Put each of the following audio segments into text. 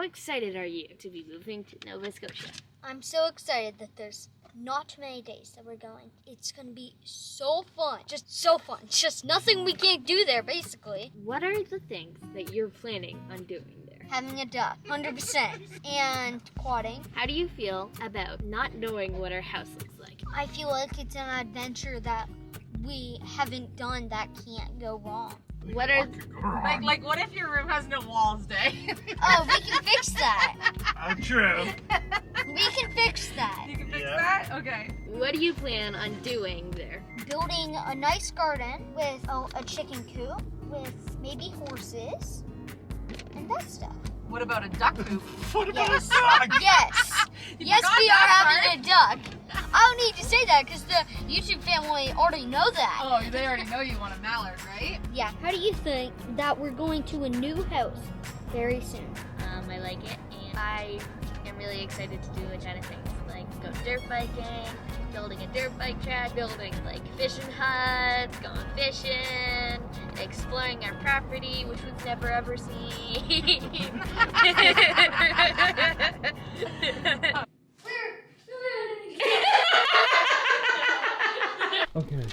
excited are you to be moving to Nova Scotia? I'm so excited that there's not many days that we're going. It's going to be so fun. Just so fun. Just nothing we can't do there, basically. What are the things that you're planning on doing there? Having a duck, 100%. And quadding. How do you feel about not knowing what our house looks like? I feel like it's an adventure that we haven't done that can't go wrong. What are like what if your room has no walls, Day? Oh, we can fix that. True. We can fix that. You can fix that? Okay. What do you plan on doing there? Building a nice garden with a chicken coop, with maybe horses, and that stuff. What about a duck coop? What about Yes. a duck? Yes. You Yes, forgot we are that having a duck. I don't need to say that because the YouTube family already know that. Oh, they already know you want a mallard, right? Yeah. How do you think that we're going to a new house very soon? I like it, and I am really excited to do a ton of things, like go dirt biking, building a dirt bike track, building like fishing huts, going fishing, exploring our property, which we've never ever seen. Okay.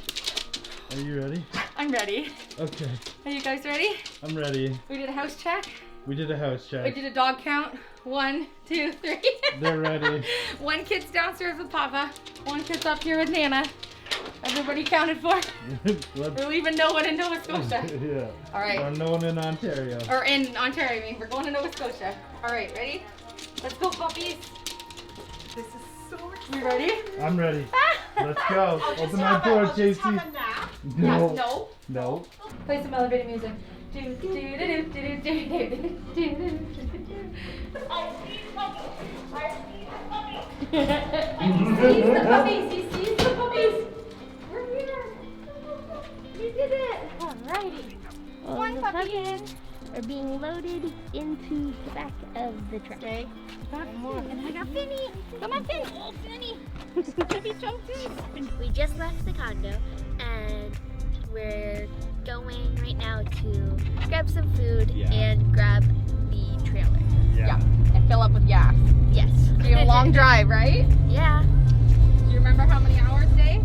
Are you ready? I'm ready. Okay. Are you guys ready? I'm ready. We did a house check. We did a house We check. did a dog count. 1, 2, 3. They're ready. One kid's downstairs with Papa. One kid's up here with Nana. Everybody counted for. We're leaving no one in Nova Scotia. Yeah. All right. Or no one in Ontario. Or in Ontario, I mean. We're going to Nova Scotia. All right, ready? Let's go, puppies. This is so exciting. You ready? I'm ready. Let's go. Open that door, JC. No. No. No. Play some elevator music. Do, do, do, do, do, do, do, do, do. He sees the puppies. He sees the puppies. We're here. We did it. Alrighty. One puppy in. Are being loaded into the back of the truck. Okay. And I got Finny. Come on, Finny. Oh, Finny. It's gonna be so good. We just left the condo and we're going right now to grab some food and grab the trailer. Yeah. And fill up with gas. Yes. You have a long drive, right? Yeah. Do you remember how many hours, Dave?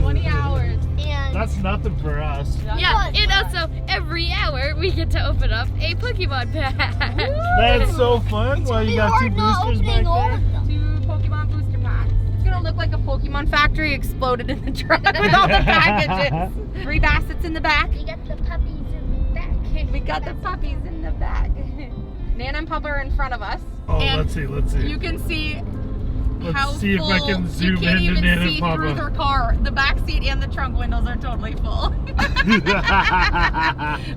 20 hours. And That's nothing for us. Yeah, and also every hour we get to open up a Pokemon pack. That's so fun. Well, you got two hard not boosters back opening all there. of them. 2 Pokemon booster packs. It's gonna look like a Pokemon factory exploded in the truck with all the packages. 3 baskets in the back. We got the puppies in the back. We got the puppies in the back. Nana and Papa are in front of us. Oh, and let's see. You can see how Let's see if I full. can zoom you can't into even Nana see and through Papa. her car. The back seat and the trunk windows are totally full.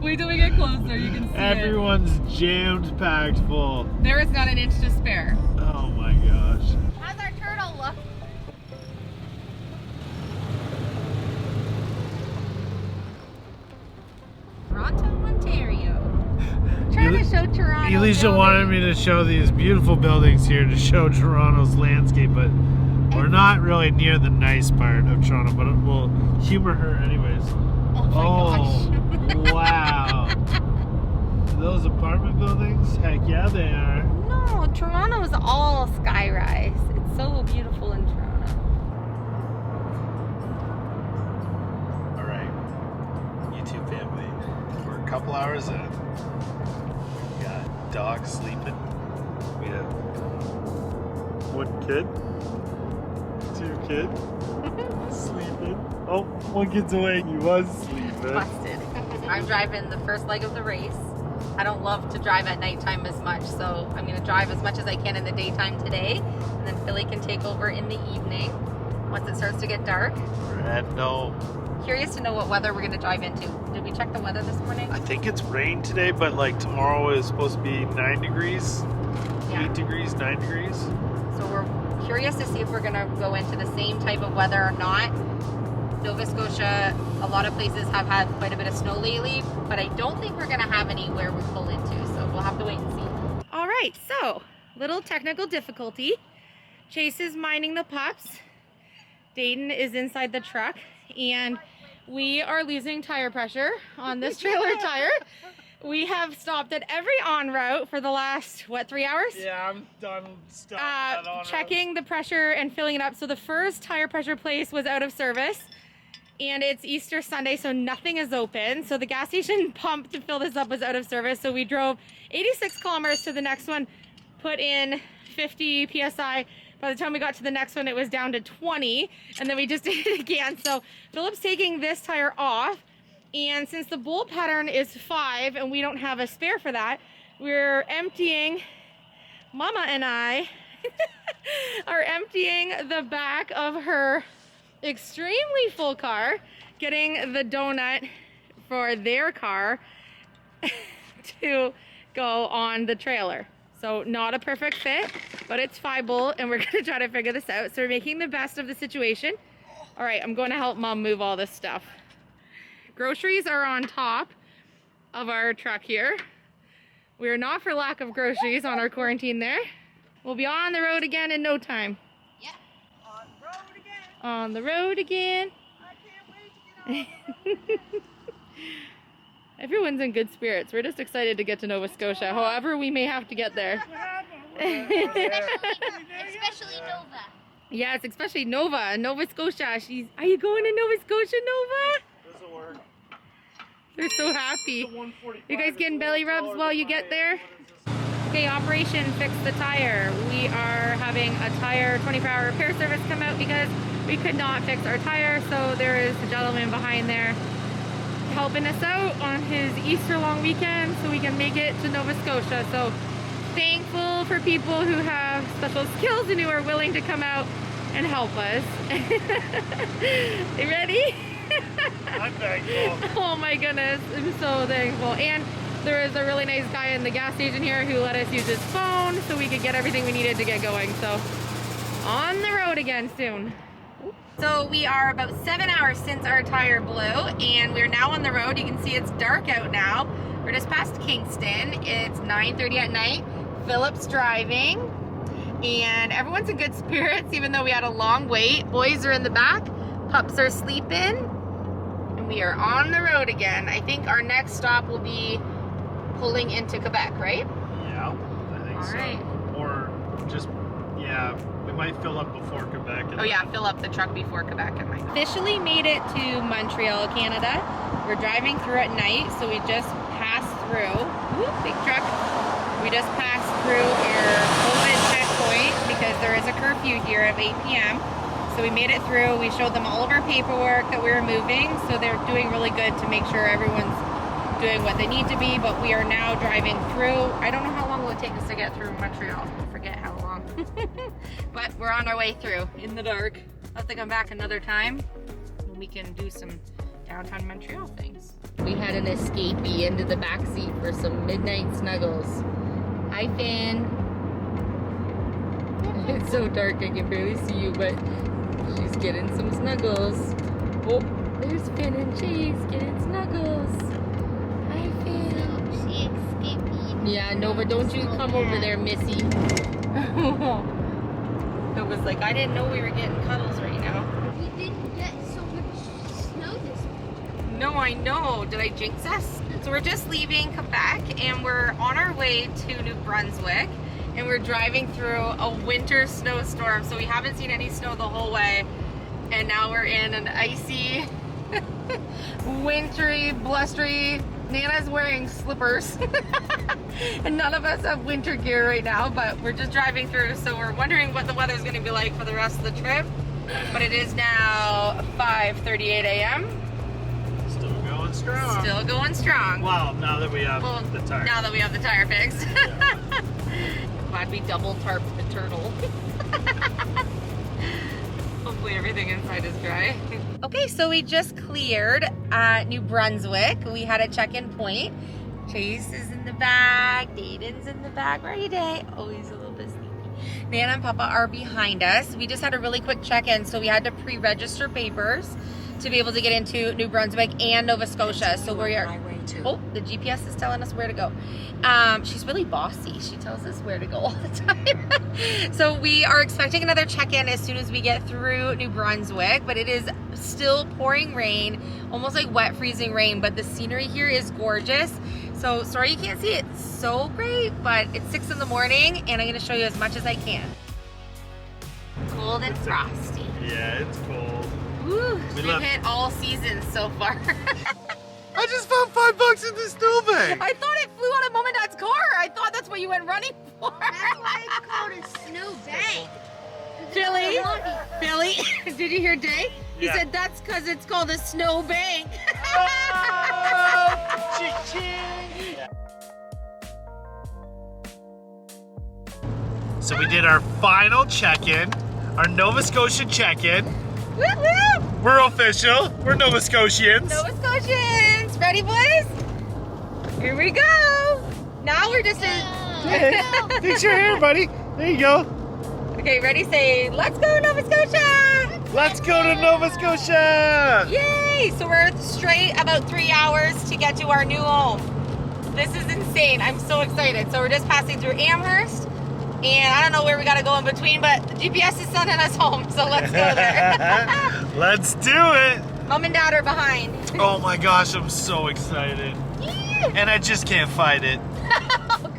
Wait till we get closer. You can see Everyone's jammed packed full. it. There is not an inch to spare. Oh my gosh. How's our turtle look? Toronto, Ontario. Trying to show Toronto. Elisha wanted me to show these beautiful buildings here to show Toronto's landscape, but we're not really near the nice part of Toronto, but we'll humor her anyways. Oh my gosh. Wow. Those apartment buildings? Heck yeah, they are. No, Toronto is all skyrise. It's so beautiful in Toronto. All right, YouTube family, we're a couple hours in. We got dog sleeping. We have 1 kid, 2 kids sleeping. Oh, 1 kid's awake. He was sleeping. Busted. I'm driving the first leg of the race. I don't love to drive at nighttime as much, so I'm going to drive as much as I can in the daytime today, and then Philly can take over in the evening once it starts to get dark. We're heading home. Curious to know what weather we're going to drive into. Did we check the weather this morning? I think it's rain today, but like tomorrow is supposed to be 9 degrees, Yeah. 8 degrees, 9 degrees. So we're curious to see if we're going to go into the same type of weather or not. Nova Scotia, a lot of places have had quite a bit of snow lately, but I don't think we're going to have any where we pull into, so we'll have to wait and see. All right, so little technical difficulty. Chase is minding the pups. Dayton is inside the truck, and we are losing tire pressure on this trailer tire. We have stopped at every en route for the last, what, 3 hours? Yeah, I'm stopping at on checking the pressure and filling it up. So the first tire pressure place was out of service, and it's Easter Sunday, so nothing is open. So the gas station pump to fill this up was out of service. So we drove 86 kilometers to the next one, put in 50 PSI. By the time we got to the next one, it was down to 20, and then we just did it again. So Philip's taking this tire off, and since the bolt pattern is 5 and we don't have a spare for that, we're emptying, Mama and I are emptying the back of her extremely full car, getting the donut for their car to go on the trailer. So not a perfect fit, but it's 5 bolt, and we're gonna try to figure this out. So we're making the best of the situation. All right, I'm going to help Mom move all this stuff. Groceries are on top of our truck here. We are not for lack of groceries on our quarantine there. We'll be on the road again in no time. Yeah. On the road again. On the road again. I can't wait to get on. Everyone's in good spirits. We're just excited to get to Nova Scotia, however we may have to get there. Especially Nova. Yes, especially Nova, Nova Scotia. Are you going to Nova Scotia, Nova? This'll work. They're so happy. You guys getting belly rubs while you get there? Okay, Operation Fix the Tire. We are having a tire 24-hour repair service come out because we could not fix our tire. So there is a gentleman behind there helping us out on his Easter long weekend so we can make it to Nova Scotia. So thankful for people who have special skills and who are willing to come out and help us. You ready? I'm thankful. Oh my goodness, I'm so thankful. And there is a really nice guy in the gas station here who let us use his phone so we could get everything we needed to get going. So on the road again soon. So we are about 7 hours since our tire blew, and we're now on the road. You can see it's dark out now. We're just past Kingston. It's 9:30 at night. Philip's driving, and everyone's in good spirits even though we had a long wait. Boys are in the back, pups are sleeping, and we are on the road again. I think our next stop will be pulling into Quebec, right? Yeah, I think All so. right. Or just, yeah, we might fill up before Quebec. Oh yeah, fill up the truck before Quebec at night. Officially made it to Montreal, Canada. We're driving through at night, so we just passed through. Whoop, big truck. We just passed through our COVID checkpoint because there is a curfew here at 8 p.m. So we made it through. We showed them all of our paperwork that we were moving, so they're doing really good to make sure everyone's doing what they need to be, but we are now driving through. I don't know how long it will take us to get through Montreal. I forget how long. But we're on our way through in the dark. I'll have to come back another time and we can do some downtown Montreal things. We had an escapee into the back seat for some midnight snuggles. Hi, Finn. It's so dark I can barely see you, but she's getting some snuggles. Oh, there's Finn and Chase getting snuggles. Hi, Finn. She escaped. Yeah, Nova, don't you come over there, Missy. Nova's like, I didn't know we were getting cuddles right now. We didn't get so much snow this winter. No, I know. Did I jinx us? So we're just leaving Quebec and we're on our way to New Brunswick, and we're driving through a winter snowstorm. So we haven't seen any snow the whole way, and now we're in an icy, wintry, blustery. Nana's wearing slippers and none of us have winter gear right now, but we're just driving through, so we're wondering what the weather's going to be like for the rest of the trip. But it is now 5:38 a.m. Still going strong. Still going strong. Wow, now that we have the tire. Now that we have the tire fixed. Yeah. Glad we double tarped the turtle. Hopefully everything inside is dry. Okay, so we just cleared New Brunswick. We had a check-in point. Chase is in the back. Dayton's in the back. Where are you, Day? Oh, he's a little bit sleepy. Nana and Papa are behind us. We just had a really quick check-in, so we had to pre-register papers to be able to get into New Brunswick and Nova Scotia. So we are... Oh, the GPS is telling us where to go. She's really bossy. She tells us where to go all the time. So we are expecting another check-in as soon as we get through New Brunswick, but it is still pouring rain, almost like wet freezing rain, but the scenery here is gorgeous. So sorry you can't see it so great, but it's 6 in the morning and I'm gonna show you as much as I can. Cold and frosty. Yeah, it's cold. Woo, We we've love- hit all seasons so far. I just found $5 in the snowbank. I thought it flew out of Mom and Dad's car. I thought that's what you went running for. That's why it's called a snow bank. Billy, did you hear Day? He Yeah. said that's because it's called a snow bank. Oh, ching-ching. So we did our final check-in, our Nova Scotia check-in. Woo woo! We're official. We're Nova Scotians. Nova Scotians, ready, boys? Here we go. Now we're just in. Fix your hair, buddy. There you go. Okay, ready? Say, let's go, Nova Scotia! Let's go to Nova Scotia. Yay! So we're straight about 3 hours to get to our new home. This is insane. I'm so excited. So we're just passing through Amherst, and I don't know where we gotta go in between, but the GPS is sending us home, so let's go there. Let's do it. Mom and Dad are behind. Oh my gosh, I'm so excited. And I just can't fight it.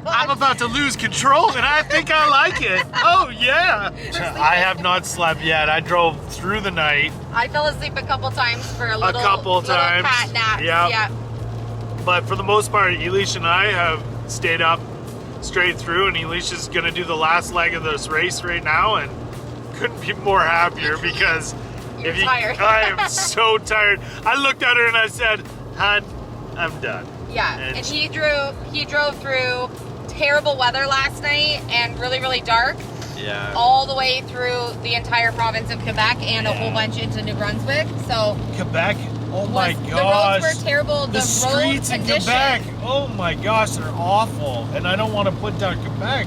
I'm about to lose control and I think I like it. Oh yeah. I have not slept yet. I drove through the night. I fell asleep a couple times for a little couple times. cat nap. Yep. Yeah. But for the most part, Elish and I have stayed up straight through, and Elish is gonna do the last leg of this race right now, and couldn't be more happier because You're tired. I am so tired. I looked at her and I said, "Hon, I'm done." Yeah, And and he drove through terrible weather last night and really, really dark, Yeah. all the way through the entire province of Quebec and a whole bunch into New Brunswick. So Quebec. Oh my the gosh. roads were terrible. The road streets in condition. Quebec, oh my gosh, they're awful. And I don't want to put down Quebec,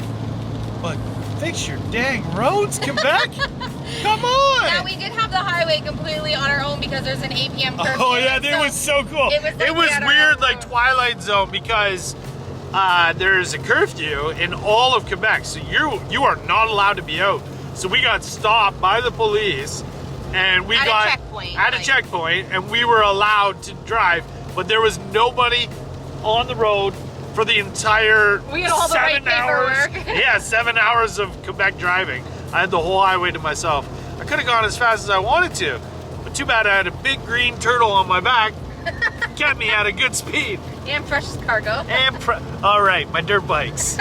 but fix your dang roads, Quebec. Come on. Now we did have the highway completely on our own because there's an 8 p.m. curfew. Oh yeah, that so was so cool. It was, like It was we had our weird, own like road. Twilight Zone, because there's a curfew in all of Quebec, so you are not allowed to be out. So we got stopped by the police, and we At a got checkpoint, at a like- checkpoint, and we were allowed to drive, but there was nobody on the road for the entire We had all the right 7 hours. paperwork. Yeah, 7 hours of Quebec driving. I had the whole highway to myself. I could have gone as fast as I wanted to, but too bad I had a big green turtle on my back. Kept me at a good speed. And precious cargo. And all right, my dirt bikes.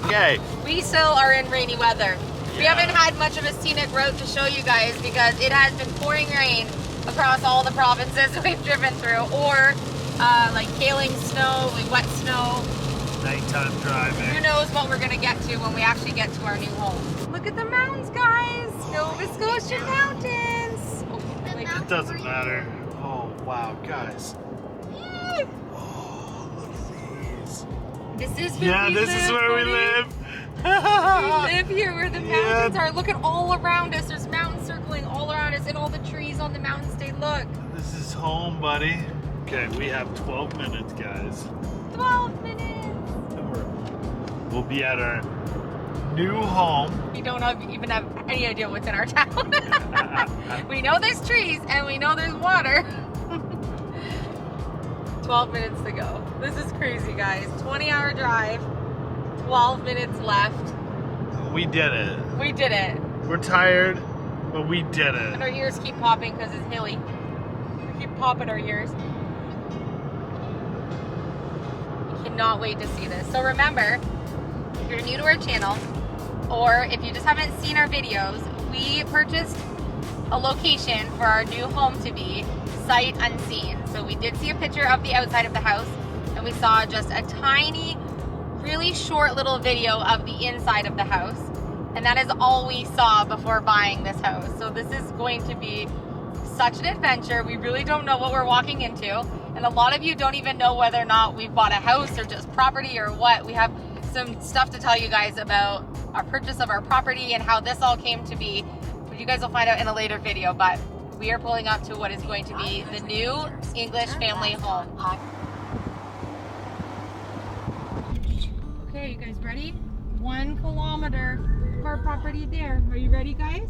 Okay. We still are in rainy weather. We Yeah. haven't had much of a scenic route to show you guys because it has been pouring rain across all the provinces we've driven through, or like hailing snow, like wet snow. Nighttime Who driving. knows what we're gonna get to when we actually get to our new home. Look at the mountains, guys! Nova Scotia mountains! It doesn't matter. Oh, wow, guys. Oh, look at these. This is where Yeah, we this live, is where we buddy. live. We live here where the Yeah. mountains are. Look at all around us. There's mountains circling all around us, and all the trees on the mountain stay. Look. This is home, buddy. Okay, we have 12 minutes, guys. 12 minutes. We'll be at our new home. We don't even have any idea what's in our town. We know there's trees and we know there's water. 12 minutes to go. This is crazy, guys. 20-hour drive, 12 minutes left. We did it. We did it. We're tired, but we did And it. our ears keep popping because it's hilly. We keep popping our ears. Cannot wait to see this. So remember, if you're new to our channel, or if you just haven't seen our videos, we purchased a location for our new home to be sight unseen. So we did see a picture of the outside of the house, and we saw just a tiny, really short little video of the inside of the house. And that is all we saw before buying this house. So this is going to be such an adventure. We really don't know what we're walking into. And a lot of you don't even know whether or not we've bought a house or just property or what. We have some stuff to tell you guys about our purchase of our property and how this all came to be. But you guys will find out in a later video. But we are pulling up to what is going to be the new English family home. Okay, you guys ready? 1 kilometer of our property there. Are you ready, guys?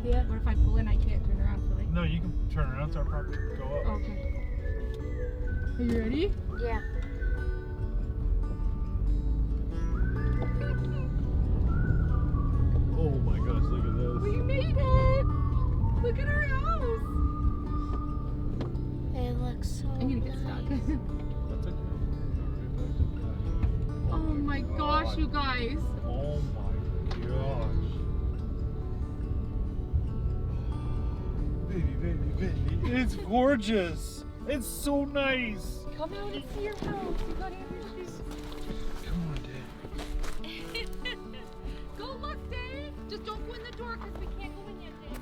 Yeah. What if I pull in? I can't turn around fully. No, you can turn around to our property. Go up. Okay. Are you ready? Yeah. Oh my gosh, look at this. We made it! Look at our house! It looks so I'm gonna get stuck. That's okay. Oh my gosh, you guys. Oh my gosh. Baby. It's gorgeous. It's so nice. Come out and see your house. You gotta introduce. Come on, Dave. Go look, Dave. Just don't go in the door because we can't go in yet, Dave.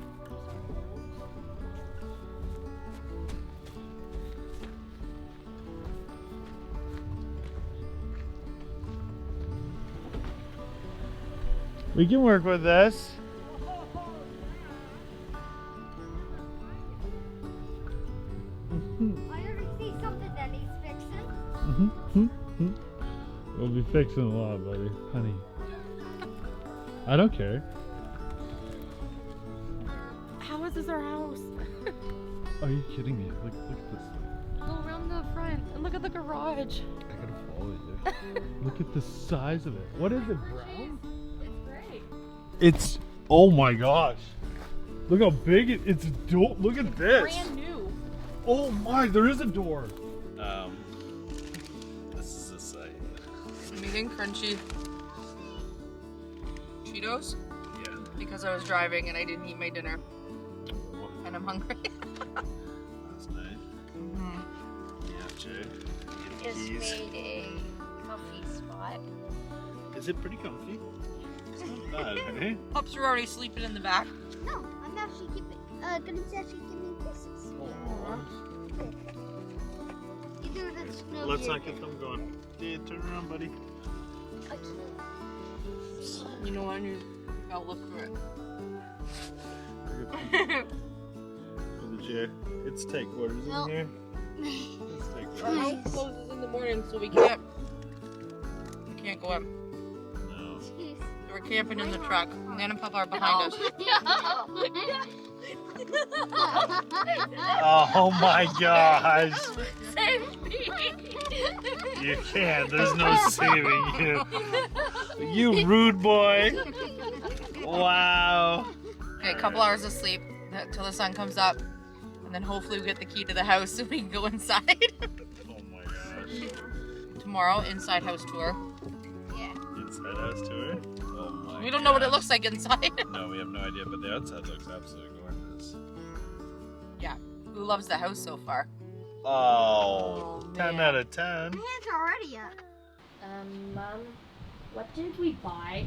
We can work with this. I already see something that he's fixing. We'll be fixing a lot, buddy. Honey. I don't care. How is this our house? Are you kidding me? Look at this. Go around the front and look at the garage. I gotta follow you. Look at the size of it. What is it, brown? It's great. It's, oh my gosh. Look how big it's look at this. Brand new. Oh my, there is a door. This is a sight. I'm eating crunchy Cheetos Yeah. because I was driving and I didn't eat my dinner and I'm hungry. That's nice. Yeah, Jay. Just Keys. made a comfy spot. Is it pretty comfy? It's not bad, eh? Pups are already sleeping in the back. No, I'm actually gonna actually give me kisses. Either that's no Let's not get them going. Dude, turn around, buddy. I can't. You know what? You gotta look for it. For the chair. It's tight quarters No. in here. It's tight Our quarters. house closes in the morning, so we can't go in. No. Jeez. We're camping in the truck. Nan and Papa are behind us. Oh my gosh. Save me. You can't. There's no saving you. You rude boy. Wow. Okay, a couple hours of sleep till the sun comes up, and then hopefully we get the key to the house so we can go inside. Oh my gosh. Tomorrow, inside house tour. Yeah. Inside house tour? Oh my We don't know what it gosh. looks like inside. No, we have no idea, but the outside looks absolutely gorgeous. Yeah. Who loves the house so far? Oh, 10 man. out of 10. My hands are already up. Mom, what did we buy?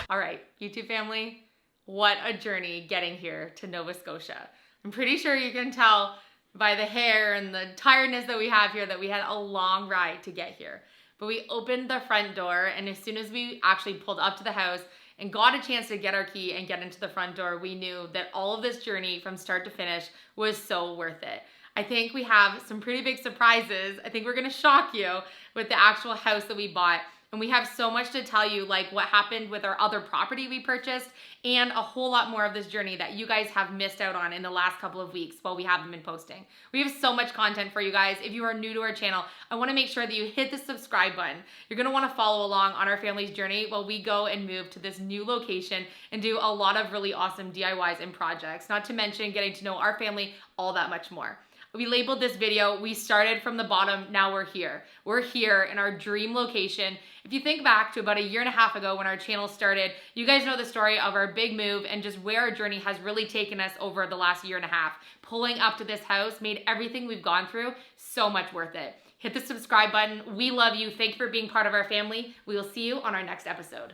All right, YouTube family, what a journey getting here to Nova Scotia. I'm pretty sure you can tell by the hair and the tiredness that we have here that we had a long ride to get here. But we opened the front door, and as soon as we actually pulled up to the house and got a chance to get our key and get into the front door, we knew that all of this journey from start to finish was so worth it. I think we have some pretty big surprises. I think we're gonna shock you with the actual house that we bought. And we have so much to tell you, like what happened with our other property we purchased and a whole lot more of this journey that you guys have missed out on in the last couple of weeks while we haven't been posting. We have so much content for you guys. If you are new to our channel, I wanna make sure that you hit the subscribe button. You're gonna wanna follow along on our family's journey while we go and move to this new location and do a lot of really awesome DIYs and projects, not to mention getting to know our family all that much more. We labeled this video, we started from the bottom, now we're here. We're here in our dream location. If you think back to about a year and a half ago when our channel started, you guys know the story of our big move and just where our journey has really taken us over the last year and a half. Pulling up to this house made everything we've gone through so much worth it. Hit the subscribe button. We love you. Thank you for being part of our family. We will see you on our next episode.